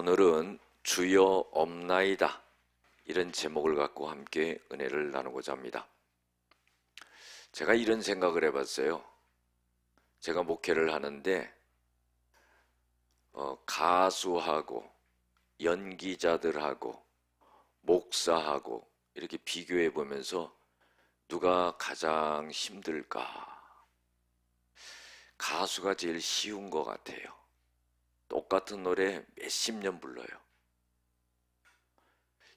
오늘은 주여 없나이다 이런 제목을 갖고 함께 은혜를 나누고자 합니다. 제가 이런 생각을 해봤어요. 제가 목회를 하는데 가수하고 연기자들하고 목사하고 이렇게 비교해 보면서 누가 가장 힘들까? 가수가 제일 쉬운 것 같아요. 똑같은 노래 몇십 년 불러요.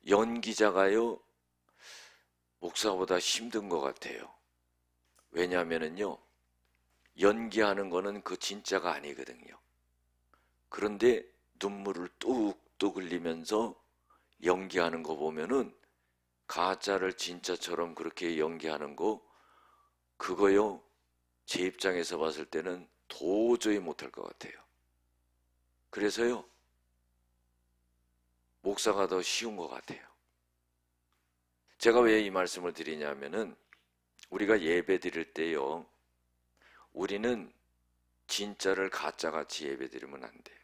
연기자가요, 목사보다 힘든 것 같아요. 왜냐하면요, 연기하는 거는 그 진짜가 아니거든요. 그런데 눈물을 뚝뚝 흘리면서 연기하는 거 보면은 가짜를 진짜처럼 그렇게 연기하는 거, 그거요, 제 입장에서 봤을 때는 도저히 못할 것 같아요. 그래서요, 목사가 더 쉬운 것 같아요. 제가 왜 이 말씀을 드리냐면은 우리가 예배 드릴 때요, 우리는 진짜를 가짜같이 예배 드리면 안 돼요.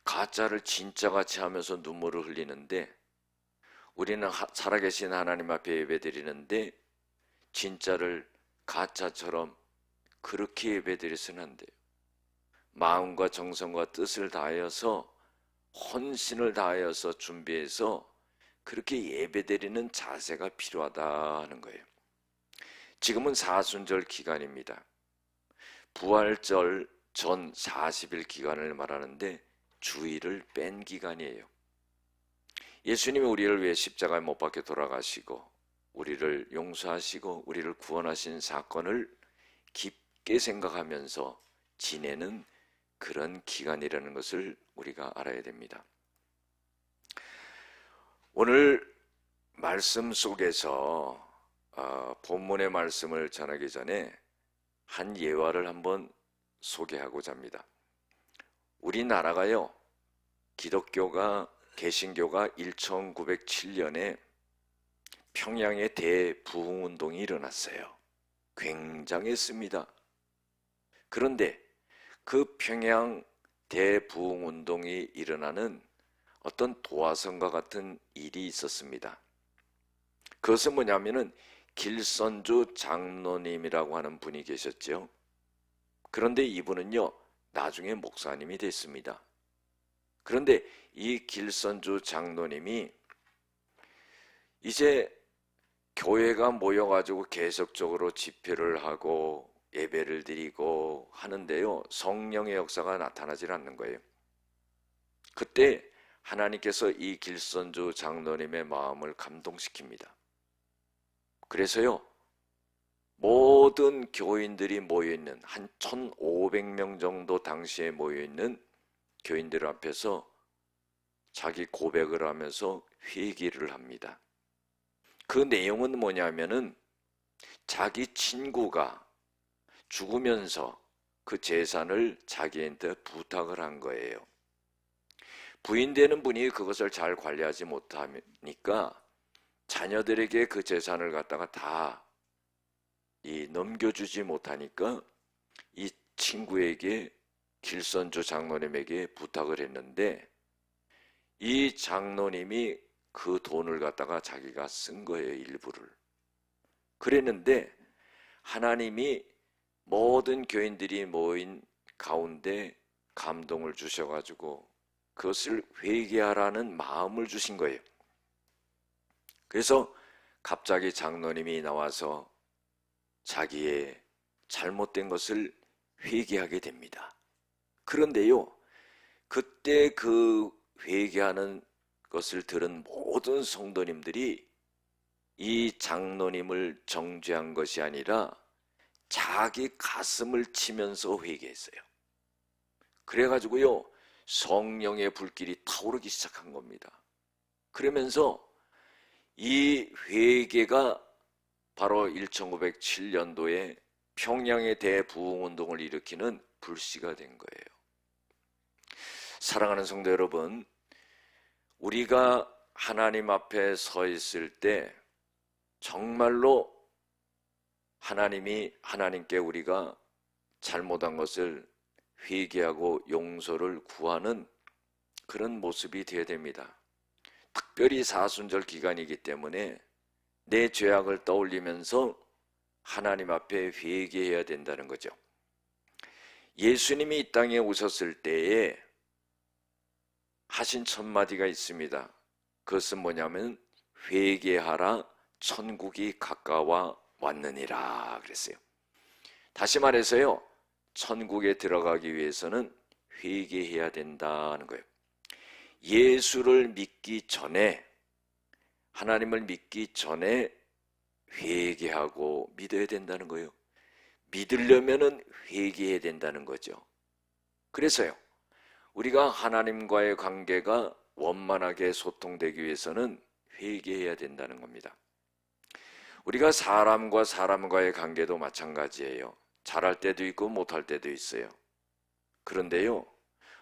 가짜를 진짜같이 하면서 눈물을 흘리는데, 우리는 살아계신 하나님 앞에 예배 드리는데 진짜를 가짜처럼 그렇게 예배 드려서는 안 돼요. 마음과 정성과 뜻을 다하여서, 헌신을 다하여서 준비해서 그렇게 예배드리는 자세가 필요하다 하는 거예요. 지금은 사순절 기간입니다. 부활절 전 40일 기간을 말하는데 주일을 뺀 기간이에요. 예수님이 우리를 위해 십자가에 못 박혀 돌아가시고 우리를 용서하시고 우리를 구원하신 사건을 깊게 생각하면서 지내는 그런 기간이라는 것을 우리가 알아야 됩니다. 오늘 말씀 속에서 본문의 말씀을 전하기 전에 한 예화를 한번 소개하고자 합니다. 우리나라가요, 기독교가 개신교가 1907년에 평양에 대부흥운동이 일어났어요. 굉장했습니다. 그런데 그 평양 대부흥운동이 일어나는 어떤 도화선과 같은 일이 있었습니다. 그것은 뭐냐면은 길선주 장로님이라고 하는 분이 계셨죠. 그런데 이분은요, 나중에 목사님이 됐습니다. 그런데 이 길선주 장로님이 이제 교회가 모여가지고 계속적으로 집회를 하고 예배를 드리고 하는데요, 성령의 역사가 나타나질 않는 거예요. 그때 하나님께서 이 길선주 장로님의 마음을 감동시킵니다. 그래서요, 모든 교인들이 모여있는 한 1500명 정도 당시에 모여있는 교인들 앞에서 자기 고백을 하면서 회개를 합니다. 그 내용은 뭐냐면은 자기 친구가 죽으면서 그 재산을 자기한테 부탁을 한 거예요. 부인되는 분이 그것을 잘 관리하지 못하니까 자녀들에게 그 재산을 갖다가 다 넘겨주지 못하니까 이 친구에게, 길선주 장로님에게 부탁을 했는데 이 장로님이 그 돈을 갖다가 자기가 쓴 거예요, 일부를. 그랬는데 하나님이 모든 교인들이 모인 가운데 감동을 주셔가지고 그것을 회개하라는 마음을 주신 거예요. 그래서 갑자기 장로님이 나와서 자기의 잘못된 것을 회개하게 됩니다. 그런데요, 그때 그 회개하는 것을 들은 모든 성도님들이 이 장로님을 정죄한 것이 아니라 자기 가슴을 치면서 회개했어요. 그래가지고요, 성령의 불길이 타오르기 시작한 겁니다. 그러면서 이 회개가 바로 1907년도에 평양의 대부흥운동을 일으키는 불씨가 된 거예요. 사랑하는 성도 여러분, 우리가 하나님 앞에 서 있을 때 정말로 하나님께 우리가 잘못한 것을 회개하고 용서를 구하는 그런 모습이 되어야 됩니다. 특별히 사순절 기간이기 때문에 내 죄악을 떠올리면서 하나님 앞에 회개해야 된다는 거죠. 예수님이 이 땅에 오셨을 때에 하신 첫 마디가 있습니다. 그것은 뭐냐면 회개하라 천국이 가까워 왔느니라 그랬어요. 다시 말해서요, 천국에 들어가기 위해서는 회개해야 된다는 거예요. 예수를 믿기 전에, 하나님을 믿기 전에 회개하고 믿어야 된다는 거예요. 믿으려면은 회개해야 된다는 거죠. 그래서요, 우리가 하나님과의 관계가 원만하게 소통되기 위해서는 회개해야 된다는 겁니다. 우리가 사람과 사람과의 관계도 마찬가지예요. 잘할 때도 있고 못할 때도 있어요. 그런데요,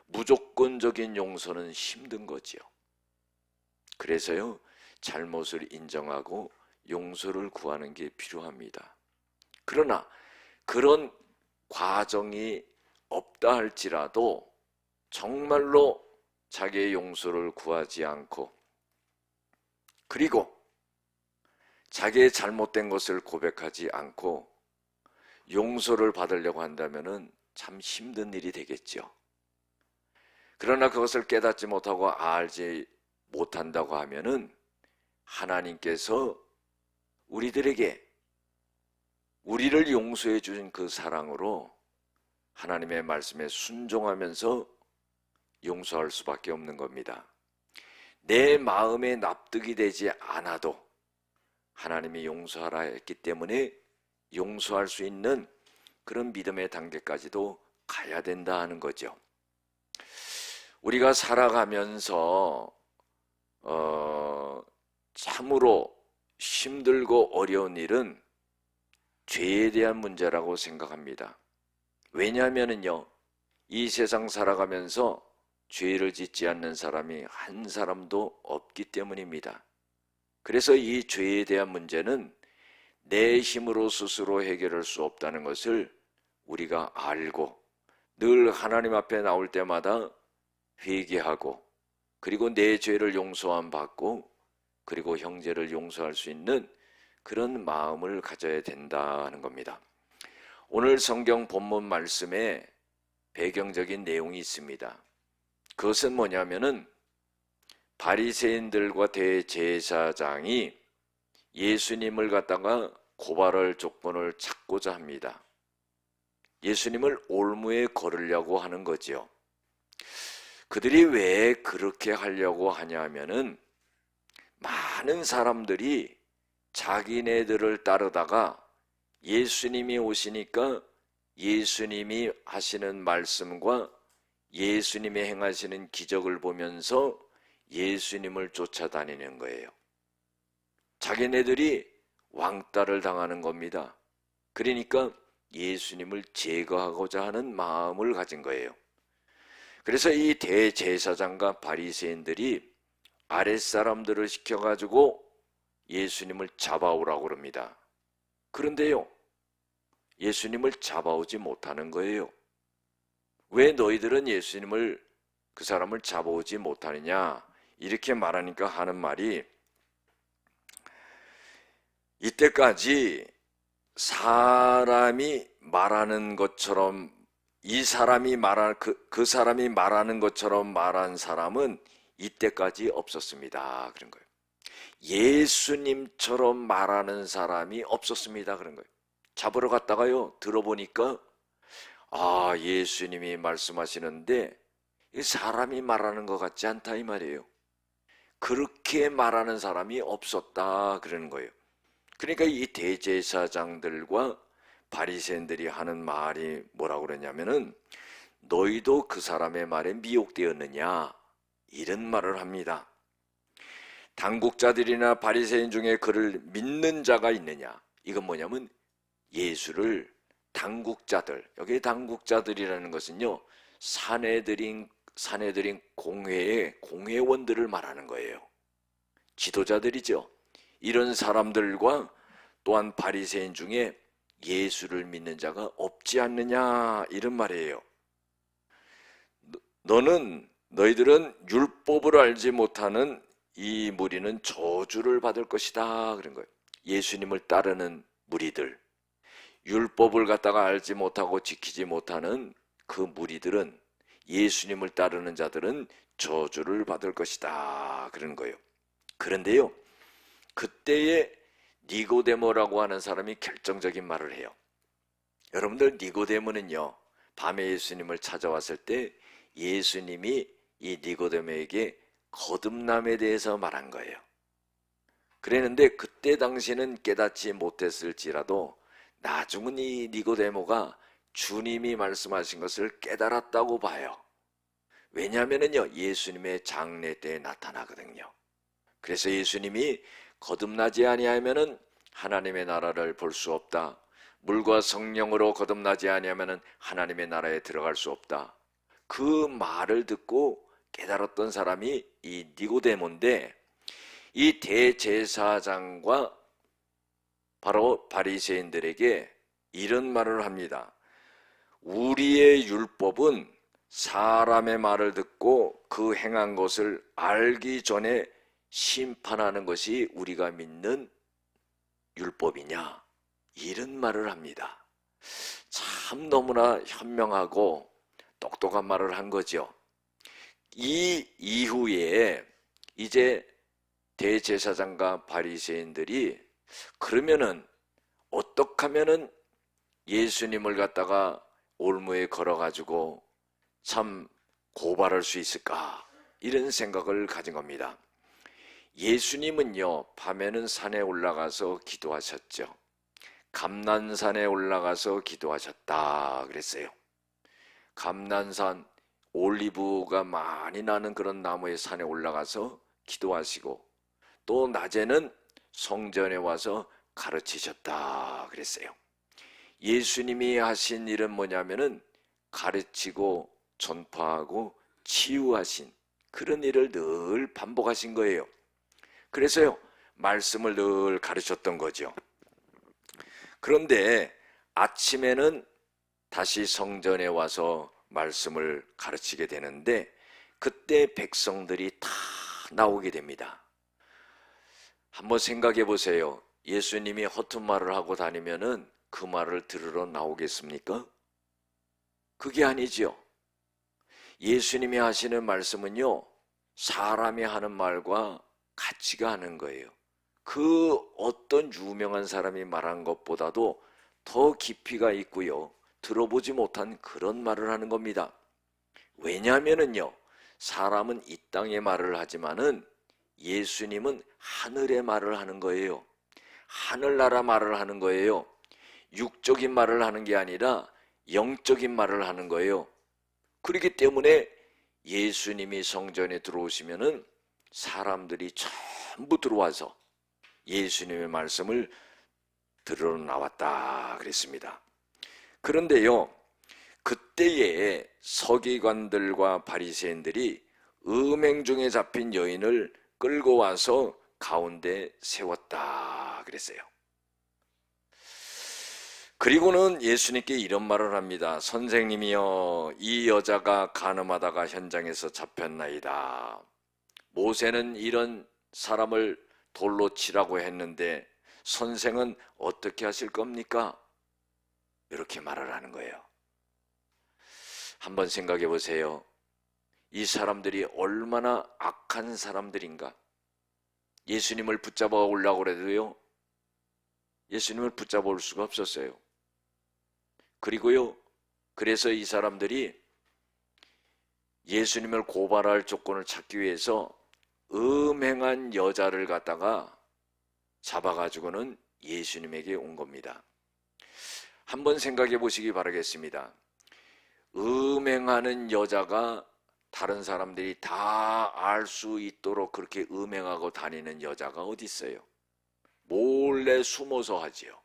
무조건적인 용서는 힘든 거지요. 그래서요, 잘못을 인정하고 용서를 구하는 게 필요합니다. 그러나 그런 과정이 없다 할지라도 정말로 자기의 용서를 구하지 않고, 그리고 자기의 잘못된 것을 고백하지 않고 용서를 받으려고 한다면 참 힘든 일이 되겠죠. 그러나 그것을 깨닫지 못하고 알지 못한다고 하면은 하나님께서 우리들에게 우리를 용서해 주신 그 사랑으로 하나님의 말씀에 순종하면서 용서할 수밖에 없는 겁니다. 내 마음에 납득이 되지 않아도 하나님이 용서하라 했기 때문에 용서할 수 있는 그런 믿음의 단계까지도 가야 된다 하는 거죠. 우리가 살아가면서 참으로 힘들고 어려운 일은 죄에 대한 문제라고 생각합니다. 왜냐하면요, 이 세상 살아가면서 죄를 짓지 않는 사람이 한 사람도 없기 때문입니다. 그래서 이 죄에 대한 문제는 내 힘으로 스스로 해결할 수 없다는 것을 우리가 알고 늘 하나님 앞에 나올 때마다 회개하고, 그리고 내 죄를 용서함 받고, 그리고 형제를 용서할 수 있는 그런 마음을 가져야 된다는 겁니다. 오늘 성경 본문 말씀에 배경적인 내용이 있습니다. 그것은 뭐냐면은 바리새인들과 대제사장이 예수님을 갖다가 고발할 조건을 찾고자 합니다. 예수님을 올무에 걸으려고 하는 거죠. 그들이 왜 그렇게 하려고 하냐 하면은 많은 사람들이 자기네들을 따르다가 예수님이 오시니까 예수님이 하시는 말씀과 예수님이 행하시는 기적을 보면서 예수님을 쫓아다니는 거예요. 자기네들이 왕따를 당하는 겁니다. 그러니까 예수님을 제거하고자 하는 마음을 가진 거예요. 그래서 이 대제사장과 바리새인들이 아랫사람들을 시켜가지고 예수님을 잡아오라고 그럽니다. 그런데요, 예수님을 잡아오지 못하는 거예요. 왜 너희들은 예수님을, 그 사람을 잡아오지 못하느냐 이렇게 말하니까 하는 말이, 이때까지 사람이 말하는 것처럼 그 사람이 말하는 것처럼 말한 사람은 이때까지 없었습니다. 그런 거예요. 예수님처럼 말하는 사람이 없었습니다. 그런 거예요. 잡으러 갔다가요, 들어보니까 예수님이 말씀하시는데 사람이 말하는 것 같지 않다 이 말이에요. 그렇게 말하는 사람이 없었다 그러는 거예요. 그러니까 이 대제사장들과 바리새인들이 하는 말이 뭐라고 그러냐면은, 너희도 그 사람의 말에 미혹되었느냐 이런 말을 합니다. 당국자들이나 바리새인 중에 그를 믿는 자가 있느냐, 이건 뭐냐면 예수를 당국자들, 여기 당국자들이라는 것은요, 사내들인 공회의 공회원들을 말하는 거예요. 지도자들이죠. 이런 사람들과 또한 바리새인 중에 예수를 믿는 자가 없지 않느냐 이런 말이에요. 너희들은 율법을 알지 못하는 이 무리는 저주를 받을 것이다 그런 거예요. 예수님을 따르는 무리들, 율법을 갖다가 알지 못하고 지키지 못하는 그 무리들은, 예수님을 따르는 자들은 저주를 받을 것이다 그런 거예요. 그런데요, 그때에 니고데모라고 하는 사람이 결정적인 말을 해요. 여러분들, 니고데모는요, 밤에 예수님을 찾아왔을 때 예수님이 이 니고데모에게 거듭남에 대해서 말한 거예요. 그랬는데 그때 당시는 깨닫지 못했을지라도 나중은 이 니고데모가 주님이 말씀하신 것을 깨달았다고 봐요. 왜냐하면요, 예수님의 장례 때에 나타나거든요. 그래서 예수님이 거듭나지 아니하면은 하나님의 나라를 볼 수 없다. 물과 성령으로 거듭나지 아니하면은 하나님의 나라에 들어갈 수 없다. 그 말을 듣고 깨달았던 사람이 이 니고데모인데, 이 대제사장과 바로 바리새인들에게 이런 말을 합니다. 우리의 율법은 사람의 말을 듣고 그 행한 것을 알기 전에 심판하는 것이 우리가 믿는 율법이냐, 이런 말을 합니다. 참 너무나 현명하고 똑똑한 말을 한 거죠. 이 이후에 이제 대제사장과 바리새인들이 그러면은 어떻게 하면은 예수님을 갖다가 올무에 걸어가지고 참 고발할 수 있을까, 이런 생각을 가진 겁니다. 예수님은요, 밤에는 산에 올라가서 기도하셨죠. 감난산에 올라가서 기도하셨다 그랬어요. 감난산, 올리브가 많이 나는 그런 나무의 산에 올라가서 기도하시고, 또 낮에는 성전에 와서 가르치셨다 그랬어요. 예수님이 하신 일은 뭐냐면은 가르치고 전파하고 치유하신 그런 일을 늘 반복하신 거예요. 그래서요, 말씀을 늘 가르쳤던 거죠. 그런데 아침에는 다시 성전에 와서 말씀을 가르치게 되는데, 그때 백성들이 다 나오게 됩니다. 한번 생각해 보세요. 예수님이 허튼 말을 하고 다니면은 그 말을 들으러 나오겠습니까? 그게 아니죠. 예수님이 하시는 말씀은요, 사람이 하는 말과 같이가 하는 거예요. 그 어떤 유명한 사람이 말한 것보다도 더 깊이가 있고요, 들어보지 못한 그런 말을 하는 겁니다. 왜냐하면은요, 사람은 이 땅의 말을 하지만은 예수님은 하늘의 말을 하는 거예요. 하늘나라 말을 하는 거예요. 육적인 말을 하는 게 아니라 영적인 말을 하는 거예요. 그렇기 때문에 예수님이 성전에 들어오시면은 사람들이 전부 들어와서 예수님의 말씀을 들으러 나왔다 그랬습니다. 그런데요, 그때에 서기관들과 바리새인들이 음행 중에 잡힌 여인을 끌고 와서 가운데 세웠다 그랬어요. 그리고는 예수님께 이런 말을 합니다. 선생님이여, 이 여자가 간음하다가 현장에서 잡혔나이다. 모세는 이런 사람을 돌로 치라고 했는데 선생은 어떻게 하실 겁니까? 이렇게 말을 하는 거예요. 한번 생각해 보세요. 이 사람들이 얼마나 악한 사람들인가. 예수님을 붙잡아 오려고 해도요, 예수님을 붙잡아 올 수가 없었어요. 그리고요, 그래서 이 사람들이 예수님을 고발할 조건을 찾기 위해서 음행한 여자를 갖다가 잡아가지고는 예수님에게 온 겁니다. 한번 생각해 보시기 바라겠습니다. 음행하는 여자가 다른 사람들이 다 알 수 있도록 그렇게 음행하고 다니는 여자가 어디 있어요? 몰래 숨어서 하지요.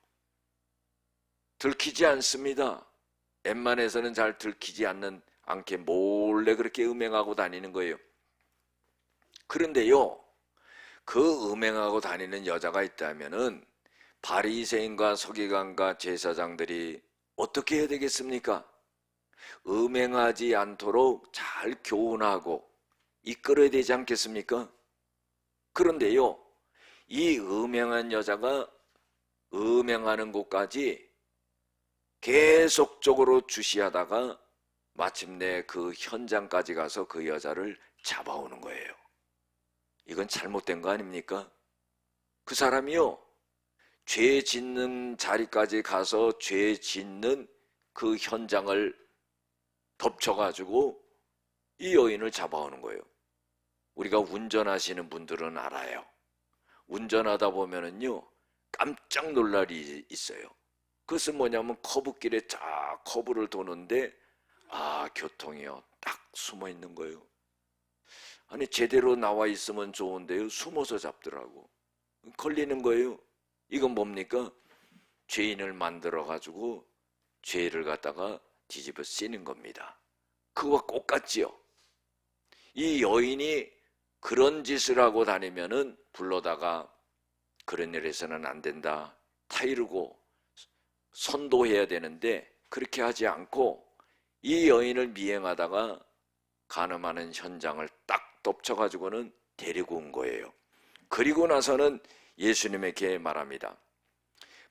들키지 않습니다. 웬만해서는 잘 들키지 않게 몰래 그렇게 음행하고 다니는 거예요. 그런데요, 그 음행하고 다니는 여자가 있다면은 바리새인과 서기관과 제사장들이 어떻게 해야 되겠습니까? 음행하지 않도록 잘 교훈하고 이끌어야 되지 않겠습니까? 그런데요, 이 음행한 여자가 음행하는 곳까지 계속적으로 주시하다가 마침내 그 현장까지 가서 그 여자를 잡아오는 거예요. 이건 잘못된 거 아닙니까? 그 사람이요, 죄 짓는 자리까지 가서 죄 짓는 그 현장을 덮쳐가지고 이 여인을 잡아오는 거예요. 우리가 운전하시는 분들은 알아요. 운전하다 보면은요, 깜짝 놀랄 일이 있어요. 그것은 뭐냐면 커브길에 쫙 커브를 도는데 교통이요, 딱 숨어 있는 거예요. 아니, 제대로 나와 있으면 좋은데요, 숨어서 잡더라고. 걸리는 거예요. 이건 뭡니까? 죄인을 만들어 가지고 죄를 갖다가 뒤집어 쓰는 겁니다. 그거와 똑같지요. 이 여인이 그런 짓을 하고 다니면은 불러다가 그런 일 해서는 안 된다, 타이르고 선도해야 되는데 그렇게 하지 않고 이 여인을 미행하다가 간음하는 현장을 딱 덮쳐가지고는 데리고 온 거예요. 그리고 나서는 예수님에게 말합니다.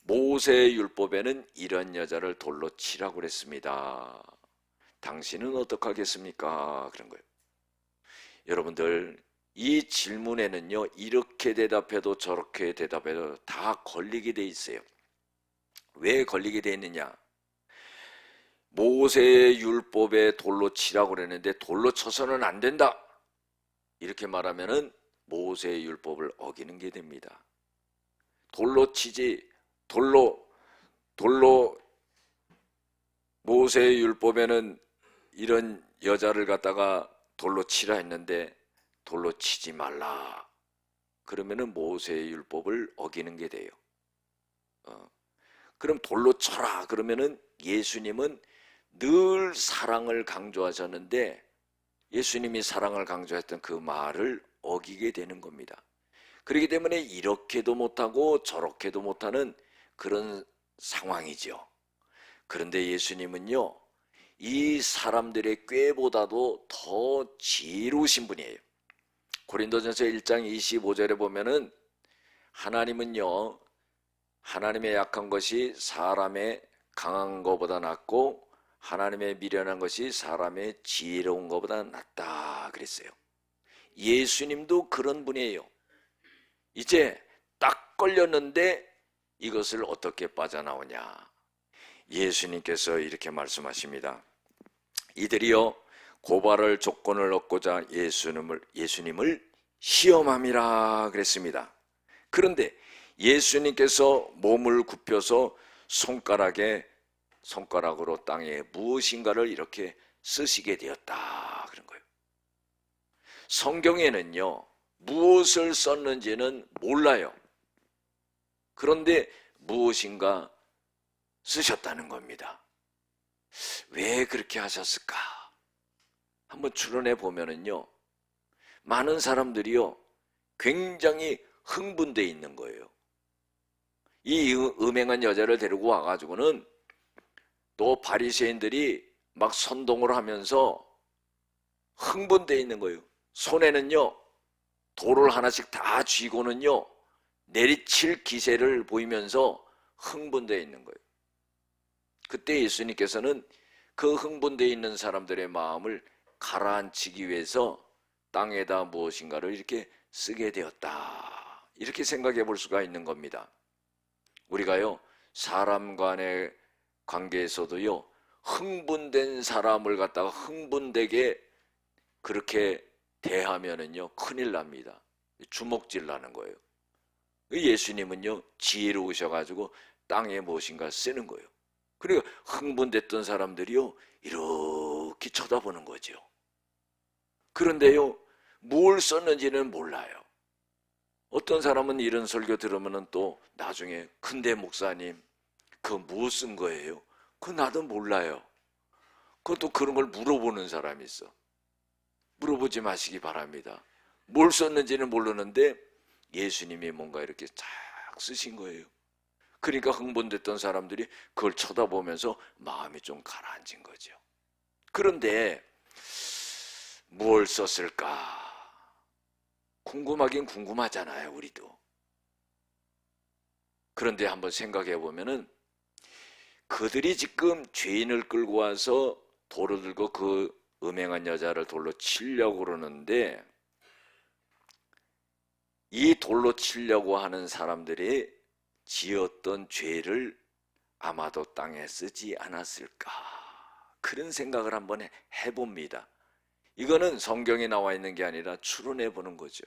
모세의 율법에는 이런 여자를 돌로 치라고 그랬습니다. 당신은 어떡하겠습니까? 그런 거예요. 여러분들, 이 질문에는요, 이렇게 대답해도 저렇게 대답해도 다 걸리게 돼 있어요. 왜 걸리게 돼 있느냐? 모세의 율법에 돌로 치라고 그랬는데 돌로 쳐서는 안 된다, 이렇게 말하면은 모세의 율법을 어기는 게 됩니다. 돌로 치지, 돌로 모세의 율법에는 이런 여자를 갖다가 돌로 치라 했는데 돌로 치지 말라, 그러면은 모세의 율법을 어기는 게 돼요. 그럼 돌로 쳐라 그러면은 예수님은 늘 사랑을 강조하셨는데 예수님이 사랑을 강조했던 그 말을 어기게 되는 겁니다. 그렇기 때문에 이렇게도 못하고 저렇게도 못하는 그런 상황이죠. 그런데 예수님은요, 이 사람들의 꾀보다도 더 지혜로우신 분이에요. 고린도전서 1장 25절에 보면은 하나님은요, 하나님의 약한 것이 사람의 강한 것보다 낫고 하나님의 미련한 것이 사람의 지혜로운 것보다 낫다 그랬어요. 예수님도 그런 분이에요. 이제 딱 걸렸는데 이것을 어떻게 빠져나오냐? 예수님께서 이렇게 말씀하십니다. 이들이요, 고발할 조건을 얻고자 예수님을 시험함이라 그랬습니다. 그런데 예수님께서 몸을 굽혀서 손가락으로 땅에 무엇인가를 이렇게 쓰시게 되었다 그런 거예요. 성경에는요, 무엇을 썼는지는 몰라요. 그런데 무엇인가 쓰셨다는 겁니다. 왜 그렇게 하셨을까? 한번 추론해 보면은요, 많은 사람들이요, 굉장히 흥분되어 있는 거예요. 이 음행한 여자를 데리고 와가지고는 또 바리새인들이 막 선동을 하면서 흥분되어 있는 거예요. 손에는요, 돌을 하나씩 다 쥐고는요, 내리칠 기세를 보이면서 흥분되어 있는 거예요. 그때 예수님께서는 그 흥분되어 있는 사람들의 마음을 가라앉히기 위해서 땅에다 무엇인가를 이렇게 쓰게 되었다, 이렇게 생각해 볼 수가 있는 겁니다. 우리가요, 사람 간의 관계에서도요, 흥분된 사람을 갖다가 흥분되게 그렇게 대하면은요, 큰일 납니다. 주먹질 나는 거예요. 예수님은요, 지혜로우셔가지고 땅에 무엇인가 쓰는 거예요. 그리고 흥분됐던 사람들이요, 이렇게 쳐다보는 거죠. 그런데요, 뭘 썼는지는 몰라요. 어떤 사람은 이런 설교 들으면 또 나중에, 근데 목사님, 그거 뭐 쓴 거예요? 그거 나도 몰라요. 그것도 그런 걸 물어보는 사람이 있어. 물어보지 마시기 바랍니다. 뭘 썼는지는 모르는데 예수님이 뭔가 이렇게 쫙 쓰신 거예요. 그러니까 흥분됐던 사람들이 그걸 쳐다보면서 마음이 좀 가라앉은 거죠. 그런데 뭘 썼을까? 궁금하긴 궁금하잖아요, 우리도. 그런데 한번 생각해 보면은 그들이 지금 죄인을 끌고 와서 돌을 들고 그 음행한 여자를 돌로 치려고 그러는데, 이 돌로 치려고 하는 사람들이 지었던 죄를 아마도 땅에 쓰지 않았을까, 그런 생각을 한번 해봅니다. 이거는 성경에 나와 있는 게 아니라 추론해 보는 거죠.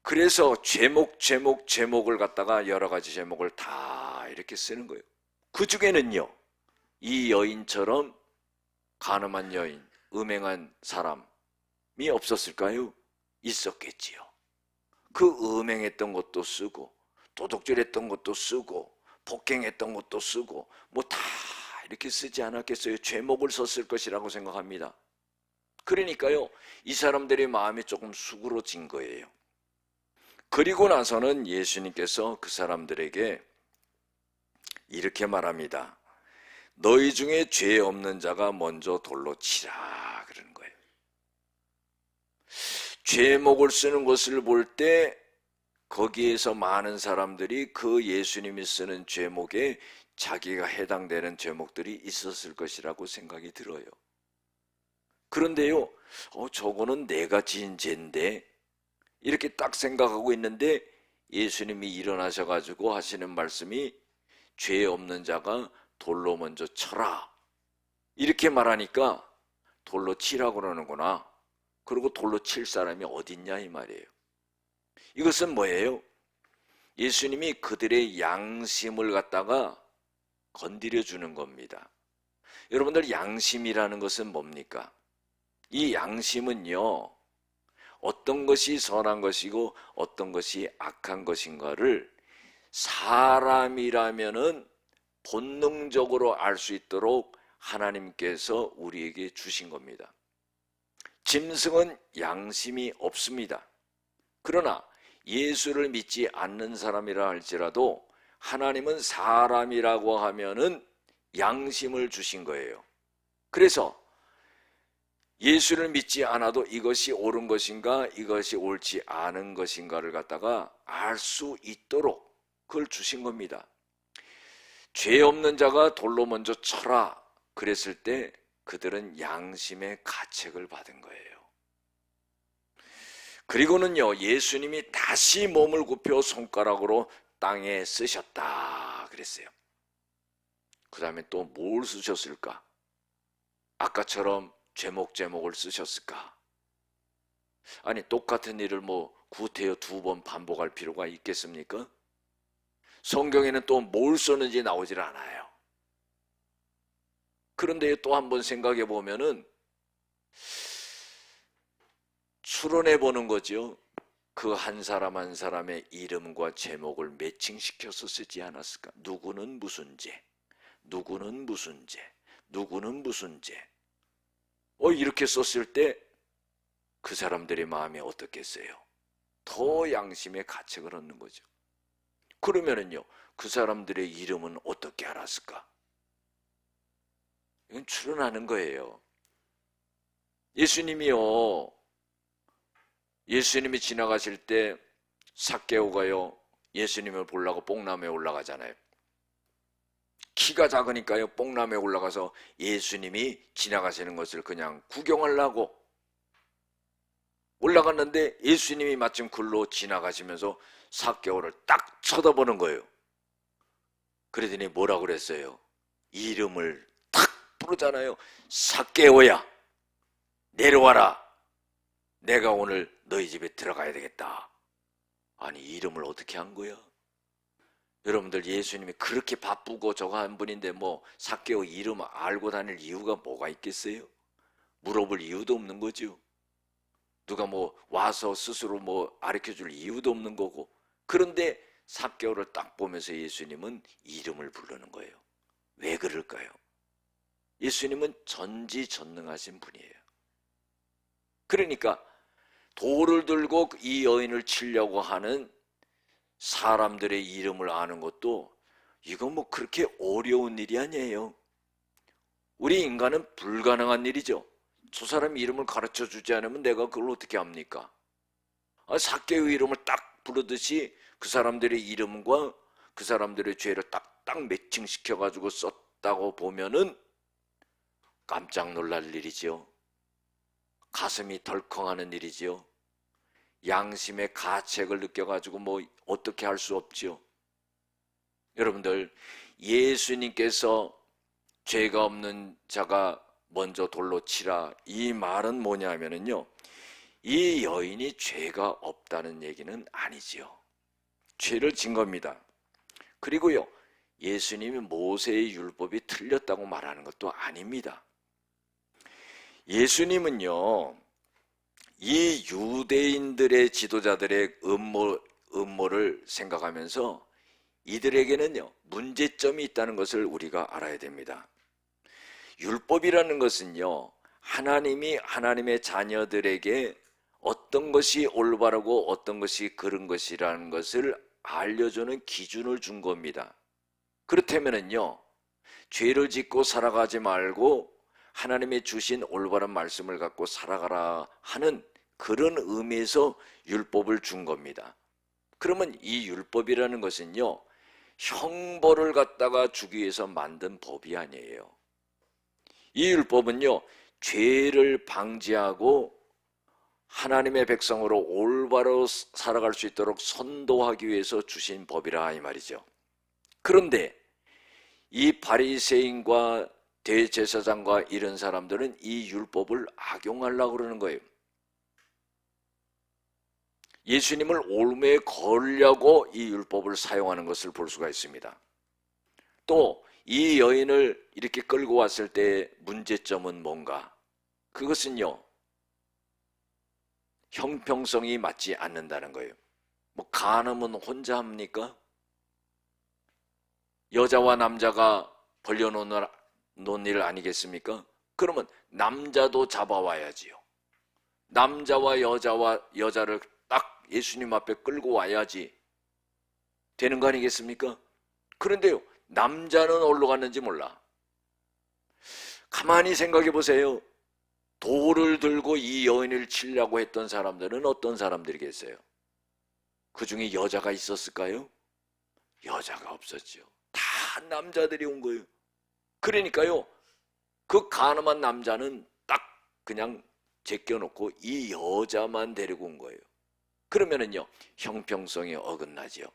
그래서 제목을 갖다가 여러 가지 제목을 다 이렇게 쓰는 거예요. 그 중에는요, 이 여인처럼 간음한 여인, 음행한 사람이 없었을까요? 있었겠지요. 그 음행했던 것도 쓰고, 도둑질했던 것도 쓰고, 폭행했던 것도 쓰고, 뭐 다 이렇게 쓰지 않았겠어요? 죄목을 썼을 것이라고 생각합니다. 그러니까요, 이 사람들의 마음이 조금 수그러진 거예요. 그리고 나서는 예수님께서 그 사람들에게 이렇게 말합니다. 너희 중에 죄 없는 자가 먼저 돌로 치라, 그러는 거예요. 죄목을 쓰는 것을 볼 때 거기에서 많은 사람들이 그 예수님이 쓰는 죄목에 자기가 해당되는 죄목들이 있었을 것이라고 생각이 들어요. 그런데요, 저거는 내가 지은 죄인데, 이렇게 딱 생각하고 있는데 예수님이 일어나셔가지고 하시는 말씀이 죄 없는 자가 돌로 먼저 쳐라, 이렇게 말하니까 돌로 치라고 그러는구나. 그리고 돌로 칠 사람이 어딨냐 이 말이에요. 이것은 뭐예요? 예수님이 그들의 양심을 갖다가 건드려 주는 겁니다. 여러분들, 양심이라는 것은 뭡니까? 이 양심은요, 어떤 것이 선한 것이고 어떤 것이 악한 것인가를 사람이라면은 본능적으로 알 수 있도록 하나님께서 우리에게 주신 겁니다. 짐승은 양심이 없습니다. 그러나 예수를 믿지 않는 사람이라 할지라도 하나님은 사람이라고 하면은 양심을 주신 거예요. 그래서 예수를 믿지 않아도 이것이 옳은 것인가, 이것이 옳지 않은 것인가를 갖다가 알 수 있도록 그걸 주신 겁니다. 죄 없는 자가 돌로 먼저 쳐라 그랬을 때 그들은 양심의 가책을 받은 거예요. 그리고는요, 예수님이 다시 몸을 굽혀 손가락으로 땅에 쓰셨다 그랬어요. 그 다음에 또 뭘 쓰셨을까? 아까처럼 제목을 쓰셨을까? 아니, 똑같은 일을 구태여 2번 반복할 필요가 있겠습니까? 성경에는 또 뭘 썼는지 나오질 않아요. 그런데 또 한번 생각해 보면은 추론해 보는 거죠. 그 한 사람 한 사람의 이름과 제목을 매칭시켜서 쓰지 않았을까? 누구는 무슨 죄, 누구는 무슨 죄, 누구는 무슨 죄. 이렇게 썼을 때 그 사람들의 마음이 어떻겠어요? 더 양심의 가책을 얻는 거죠. 그러면은요, 그 사람들의 이름은 어떻게 알았을까? 이건 추론하는 거예요. 예수님이 지나가실 때 삭개오가요, 예수님을 보려고 뽕나무에 올라가잖아요. 키가 작으니까요, 뽕나무에 올라가서 예수님이 지나가시는 것을 그냥 구경하려고 올라갔는데 예수님이 마침 글로 지나가시면서 삭개오를 딱 쳐다보는 거예요. 그러더니 뭐라고 그랬어요? 이름을 탁 부르잖아요. 삭개오야, 내려와라. 내가 오늘 너희 집에 들어가야 되겠다. 아니, 이름을 어떻게 한 거야? 여러분들, 예수님이 그렇게 바쁘고 저거 한 분인데 삭개오 이름 알고 다닐 이유가 뭐가 있겠어요? 물어볼 이유도 없는 거죠. 누가 와서 스스로 가르쳐줄 이유도 없는 거고. 그런데 삭개오를 딱 보면서 예수님은 이름을 부르는 거예요. 왜 그럴까요? 예수님은 전지전능하신 분이에요. 그러니까 돌을 들고 이 여인을 치려고 하는 사람들의 이름을 아는 것도 이거 그렇게 어려운 일이 아니에요. 우리 인간은 불가능한 일이죠. 저 사람 이름을 가르쳐 주지 않으면 내가 그걸 어떻게 합니까? 삭개의 이름을 딱 부르듯이 그 사람들의 이름과 그 사람들의 죄를 딱딱 매칭시켜 가지고 썼다고 보면은 깜짝 놀랄 일이지요. 가슴이 덜컹하는 일이지요. 양심의 가책을 느껴가지고 뭐 어떻게 할 수 없지요. 여러분들, 예수님께서 죄가 없는 자가 먼저 돌로 치라, 이 말은 뭐냐면요, 이 여인이 죄가 없다는 얘기는 아니지요. 죄를 진 겁니다. 그리고요, 예수님이 모세의 율법이 틀렸다고 말하는 것도 아닙니다. 예수님은요, 이 유대인들의 지도자들의 음모를 생각하면서 이들에게는요, 문제점이 있다는 것을 우리가 알아야 됩니다. 율법이라는 것은요, 하나님이 하나님의 자녀들에게 어떤 것이 올바르고 어떤 것이 그른 것이라는 것을 알려주는 기준을 준 겁니다. 그렇다면요, 죄를 짓고 살아가지 말고 하나님의 주신 올바른 말씀을 갖고 살아가라 하는 그런 의미에서 율법을 준 겁니다. 그러면 이 율법이라는 것은요, 형벌을 갖다가 주기 위해서 만든 법이 아니에요. 이 율법은요, 죄를 방지하고 하나님의 백성으로 올바로 살아갈 수 있도록 선도하기 위해서 주신 법이라 이 말이죠. 그런데 이 바리새인과 대제사장과 이런 사람들은 이 율법을 악용하려고 그러는 거예요. 예수님을 올무에 걸려고 이 율법을 사용하는 것을 볼 수가 있습니다. 또 이 여인을 이렇게 끌고 왔을 때 문제점은 뭔가? 그것은요, 형평성이 맞지 않는다는 거예요. 뭐 간음은 혼자 합니까? 여자와 남자가 벌려놓은 일 아니겠습니까? 그러면 남자도 잡아와야지요. 남자와 여자를 딱 예수님 앞에 끌고 와야지 되는 거 아니겠습니까? 그런데요, 남자는 어디로 갔는지 몰라. 가만히 생각해 보세요. 돌을 들고 이 여인을 치려고 했던 사람들은 어떤 사람들이겠어요? 그 중에 여자가 있었을까요? 여자가 없었죠. 다 남자들이 온 거예요. 그러니까요, 그 간음한 남자는 딱 그냥 제껴놓고 이 여자만 데리고 온 거예요. 그러면은요, 형평성이 어긋나죠.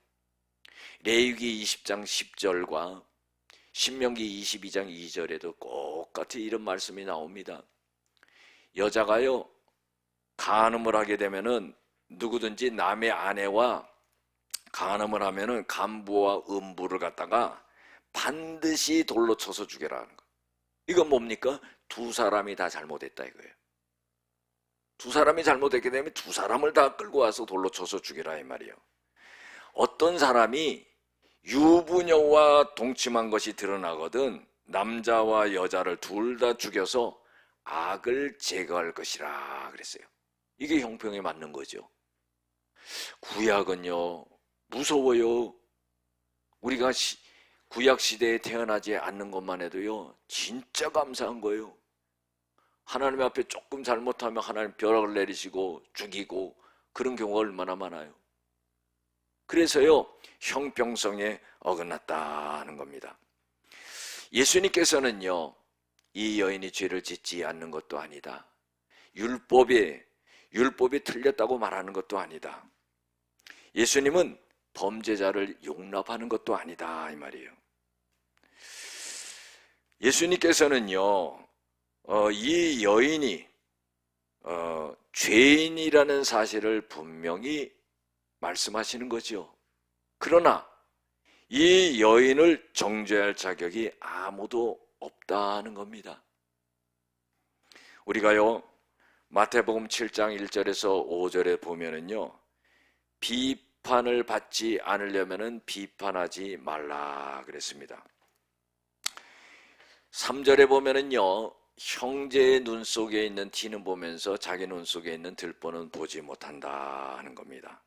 레위기 20장 10절과 신명기 22장 2절에도 똑같이 이런 말씀이 나옵니다. 여자가요, 간음을 하게 되면은 누구든지 남의 아내와 간음을 하면은 간부와 음부를 갖다가 반드시 돌로 쳐서 죽여라 하는 거예요. 이건 뭡니까? 두 사람이 다 잘못했다 이거예요. 두 사람이 잘못했기 때문에 두 사람을 다 끌고 와서 돌로 쳐서 죽여라 이 말이에요. 어떤 사람이 유부녀와 동침한 것이 드러나거든 남자와 여자를 둘 다 죽여서 악을 제거할 것이라 그랬어요. 이게 형평에 맞는 거죠. 구약은요, 무서워요. 우리가 구약 시대에 태어나지 않는 것만 해도요, 진짜 감사한 거예요. 하나님 앞에 조금 잘못하면 하나님 벼락을 내리시고 죽이고 그런 경우가 얼마나 많아요. 그래서요, 형평성에 어긋났다 하는 겁니다. 예수님께서는요, 이 여인이 죄를 짓지 않는 것도 아니다. 율법이 틀렸다고 말하는 것도 아니다. 예수님은 범죄자를 용납하는 것도 아니다 이 말이에요. 예수님께서는요, 이 여인이 죄인이라는 사실을 분명히 말씀하시는 거죠. 그러나 이 여인을 정죄할 자격이 아무도 없다는 겁니다. 우리가요, 마태복음 7장 1절에서 5절에 보면은요, 비판을 받지 않으려면은 비판하지 말라 그랬습니다. 3절에 보면은요, 형제의 눈 속에 있는 티는 보면서 자기 눈 속에 있는 들보는 보지 못한다 하는 겁니다.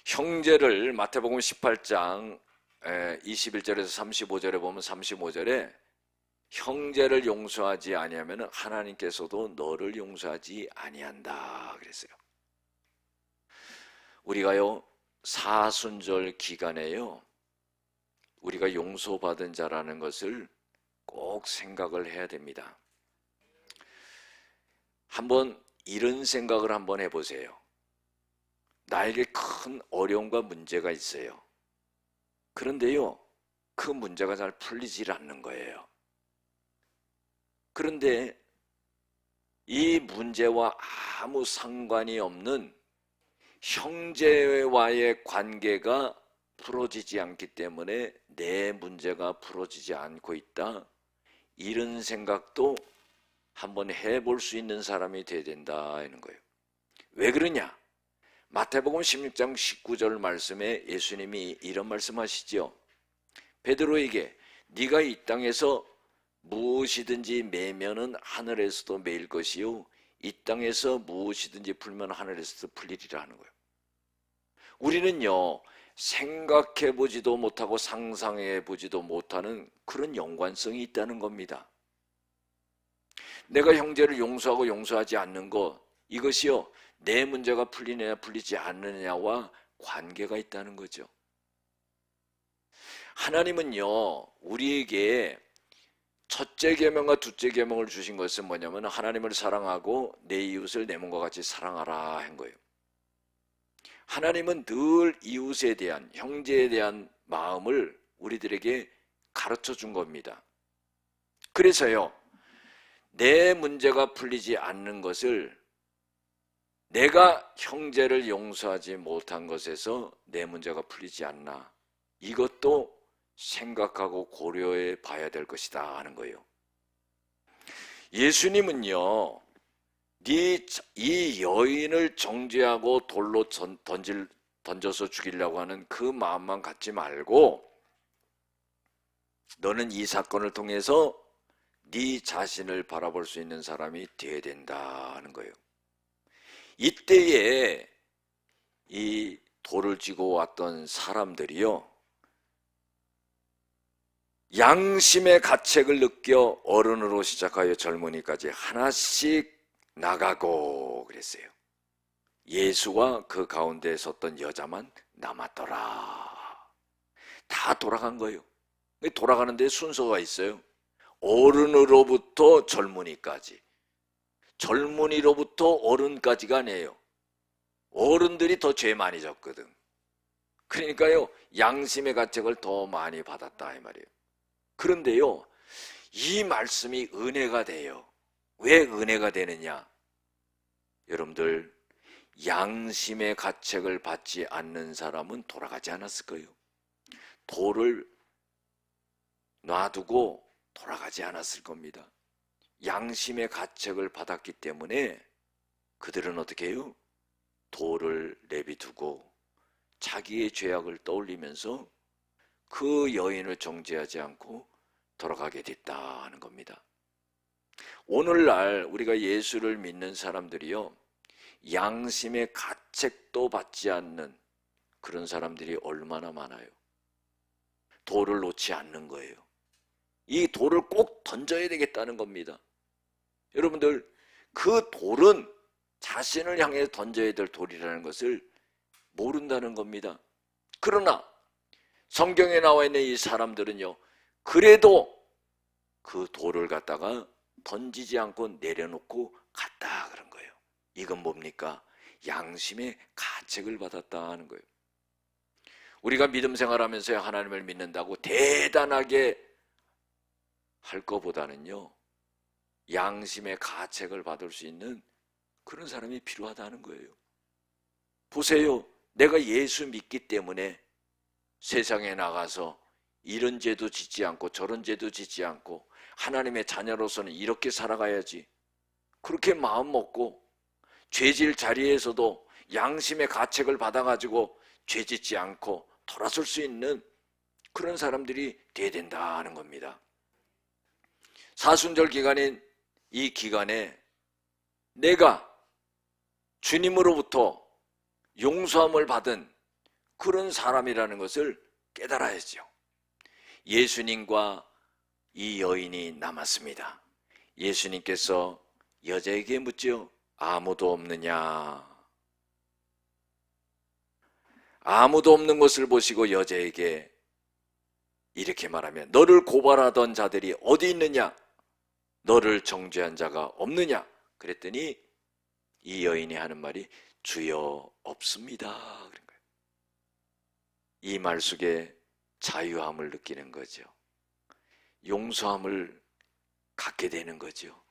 형제를 마태복음 18장 21절에서 35절에 보면 35절에 형제를 용서하지 아니하면 하나님께서도 너를 용서하지 아니한다 그랬어요. 우리가요 사순절 기간에요 우리가 용서받은 자라는 것을 꼭 생각을 해야 됩니다. 한번 이런 생각을 한번 해보세요. 나에게 큰 어려움과 문제가 있어요. 그런데요 그 문제가 잘 풀리질 않는 거예요. 그런데 이 문제와 아무 상관이 없는 형제와의 관계가 풀어지지 않기 때문에 내 문제가 풀어지지 않고 있다. 이런 생각도 한번 해볼 수 있는 사람이 돼야 된다 하는 거예요. 왜 그러냐? 마태복음 16장 19절 말씀에 예수님이 이런 말씀하시죠. 베드로에게 네가 이 땅에서 무엇이든지 매면은 하늘에서도 매일 것이요 이 땅에서 무엇이든지 풀면 하늘에서도 풀리리라 하는 거예요. 우리는요 생각해보지도 못하고 상상해보지도 못하는 그런 연관성이 있다는 겁니다. 내가 형제를 용서하고 용서하지 않는 것 이것이요 내 문제가 풀리느냐 풀리지 않느냐와 관계가 있다는 거죠. 하나님은요 우리에게 첫째 계명과 둘째 계명을 주신 것은 뭐냐면 하나님을 사랑하고 내 이웃을 내 몸과 같이 사랑하라 한 거예요. 하나님은 늘 이웃에 대한 형제에 대한 마음을 우리들에게 가르쳐 준 겁니다. 그래서요 내 문제가 풀리지 않는 것을 내가 형제를 용서하지 못한 것에서 내 문제가 풀리지 않나 이것도 생각하고 고려해 봐야 될 것이다 하는 거예요. 예수님은요 이 여인을 정죄하고 돌로 던져서 죽이려고 하는 그 마음만 갖지 말고 너는 이 사건을 통해서 네 자신을 바라볼 수 있는 사람이 되어야 된다 하는 거예요. 이때에 이 돌을 쥐고 왔던 사람들이요 양심의 가책을 느껴 어른으로 시작하여 젊은이까지 하나씩 나가고 그랬어요. 예수와 그 가운데 섰던 여자만 남았더라. 다 돌아간 거예요. 돌아가는데 순서가 있어요. 어른으로부터 젊은이까지, 젊은이로부터 어른까지가 아니에요. 어른들이 더 죄 많이 졌거든. 그러니까요 양심의 가책을 더 많이 받았다 이 말이에요. 그런데요 이 말씀이 은혜가 돼요. 왜 은혜가 되느냐? 여러분들 양심의 가책을 받지 않는 사람은 돌아가지 않았을 거예요. 돌을 놔두고 돌아가지 않았을 겁니다. 양심의 가책을 받았기 때문에 그들은 어떻게 해요? 돌을 내비두고 자기의 죄악을 떠올리면서 그 여인을 정죄하지 않고 돌아가게 됐다 하는 겁니다. 오늘날 우리가 예수를 믿는 사람들이요 양심의 가책도 받지 않는 그런 사람들이 얼마나 많아요. 돌을 놓지 않는 거예요. 이 돌을 꼭 던져야 되겠다는 겁니다. 여러분들 그 돌은 자신을 향해 던져야 될 돌이라는 것을 모른다는 겁니다. 그러나 성경에 나와 있는 이 사람들은요 그래도 그 돌을 갖다가 던지지 않고 내려놓고 갔다 그런 거예요. 이건 뭡니까? 양심의 가책을 받았다 하는 거예요. 우리가 믿음 생활하면서 하나님을 믿는다고 대단하게 할 것보다는요 양심의 가책을 받을 수 있는 그런 사람이 필요하다는 거예요. 보세요. 내가 예수 믿기 때문에 세상에 나가서 이런 죄도 짓지 않고 저런 죄도 짓지 않고 하나님의 자녀로서는 이렇게 살아가야지 그렇게 마음 먹고 죄질 자리에서도 양심의 가책을 받아가지고 죄 짓지 않고 돌아설 수 있는 그런 사람들이 돼야 된다 하는 겁니다. 사순절 기간인 이 기간에 내가 주님으로부터 용서함을 받은 그런 사람이라는 것을 깨달아야죠. 예수님과 이 여인이 남았습니다. 예수님께서 여자에게 묻지요. 아무도 없느냐? 아무도 없는 것을 보시고 여자에게 이렇게 말하면, 너를 고발하던 자들이 어디 있느냐? 너를 정죄한 자가 없느냐? 그랬더니 이 여인이 하는 말이 주여 없습니다. 그런 거예요. 이 말 속에 자유함을 느끼는 거죠. 용서함을 갖게 되는 거죠.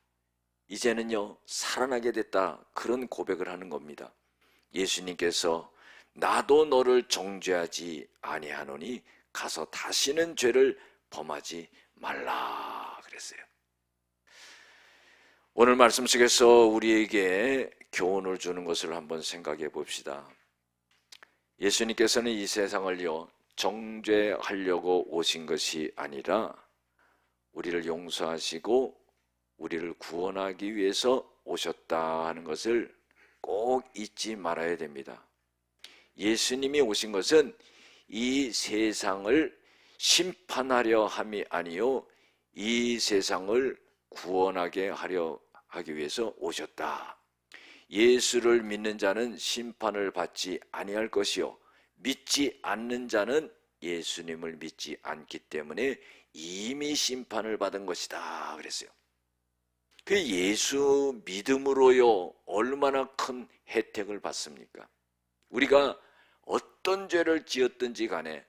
이제는요, 살아나게 됐다, 그런 고백을 하는 겁니다. 예수님께서 나도 너를 정죄하지 아니하노니 가서 다시는 죄를 범하지 말라 그랬어요. 오늘 말씀 속에서 우리에게 교훈을 주는 것을 한번 생각해 봅시다. 예수님께서는 이 세상을요, 정죄하려고 오신 것이 아니라 우리를 용서하시고 우리를 구원하기 위해서 오셨다 하는 것을 꼭 잊지 말아야 됩니다. 예수님이 오신 것은 이 세상을 심판하려 함이 아니요, 이 세상을 구원하게 하기 위해서 오셨다. 예수를 믿는 자는 심판을 받지 아니할 것이요, 믿지 않는 자는 예수님을 믿지 않기 때문에 이미 심판을 받은 것이다 그랬어요. 그 예수 믿음으로요, 얼마나 큰 혜택을 받습니까? 우리가 어떤 죄를 지었든지 간에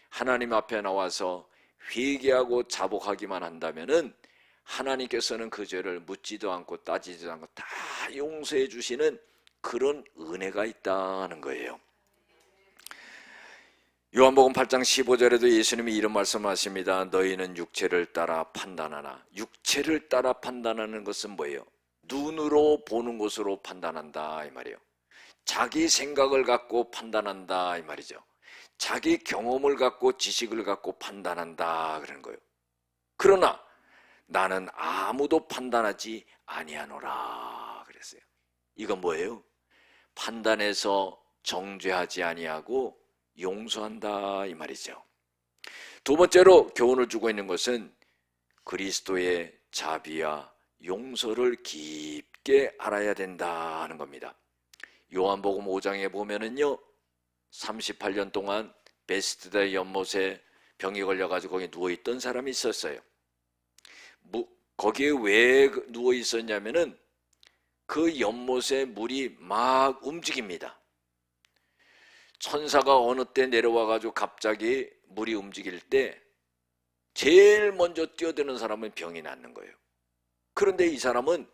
하나님 앞에 나와서 회개하고 자복하기만 한다면은 하나님께서는 그 죄를 묻지도 않고 따지지도 않고 다 용서해 주시는 그런 은혜가 있다는 거예요. 요한복음 8장 15절에도 예수님이 이런 말씀하십니다. 너희는 육체를 따라 판단하나. 육체를 따라 판단하는 것은 뭐예요? 눈으로 보는 것으로 판단한다 이 말이에요. 자기 생각을 갖고 판단한다 이 말이죠. 자기 경험을 갖고 지식을 갖고 판단한다 그러는 거예요. 그러나 나는 아무도 판단하지 아니하노라 그랬어요. 이건 뭐예요? 판단해서 정죄하지 아니하고 용서한다 이 말이죠. 두 번째로 교훈을 주고 있는 것은 그리스도의 자비와 용서를 깊게 알아야 된다 하는 겁니다. 요한복음 5장에 보면은요, 38년 동안 베스드다 연못에 병이 걸려가지고 거기 누워있던 사람이 있었어요. 거기에 왜 누워 있었냐면은 그 연못에 물이 막 움직입니다. 천사가 어느 때 내려와가지고 갑자기 물이 움직일 때 제일 먼저 뛰어드는 사람은 병이 낫는 거예요. 그런데 이 사람은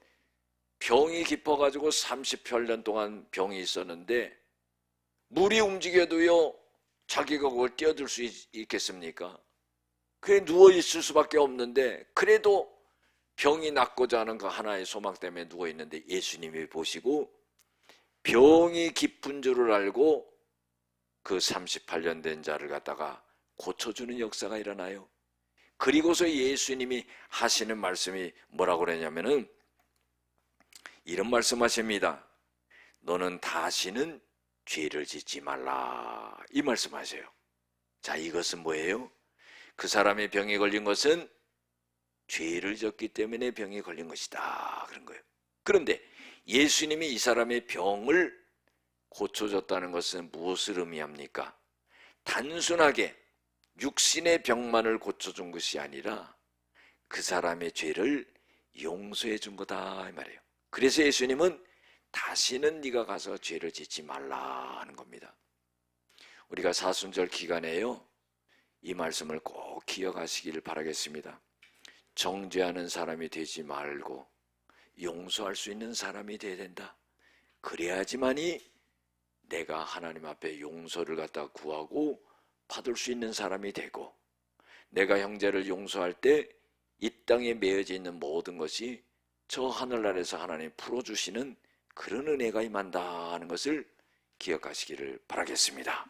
병이 깊어가지고 38년 동안 병이 있었는데 물이 움직여도요, 자기가 그걸 뛰어들 수 있겠습니까? 그래 누워있을 수밖에 없는데 그래도 병이 낫고자 하는 그 하나의 소망 때문에 누워있는데 예수님이 보시고 병이 깊은 줄을 알고 그 38년 된 자를 갖다가 고쳐주는 역사가 일어나요. 그리고서 예수님이 하시는 말씀이 뭐라고 그러냐면은 이런 말씀하십니다. 너는 다시는 죄를 짓지 말라 이 말씀하세요. 자, 이것은 뭐예요? 그 사람의 병에 걸린 것은 죄를 졌기 때문에 병이 걸린 것이다 그런 거예요. 그런데 예수님이 이 사람의 병을 고쳐줬다는 것은 무엇을 의미합니까? 단순하게 육신의 병만을 고쳐준 것이 아니라 그 사람의 죄를 용서해 준 거다 이 말이에요. 그래서 예수님은 다시는 네가 가서 죄를 짓지 말라 하는 겁니다. 우리가 사순절 기간에요, 이 말씀을 꼭 기억하시길 바라겠습니다. 정죄하는 사람이 되지 말고 용서할 수 있는 사람이 되어야 된다. 그래야지만이 내가 하나님 앞에 용서를 갖다 구하고 받을 수 있는 사람이 되고, 내가 형제를 용서할 때 이 땅에 매여져 있는 모든 것이 저 하늘나라에서 하나님 풀어주시는 그런 은혜가 임한다 하는 것을 기억하시기를 바라겠습니다.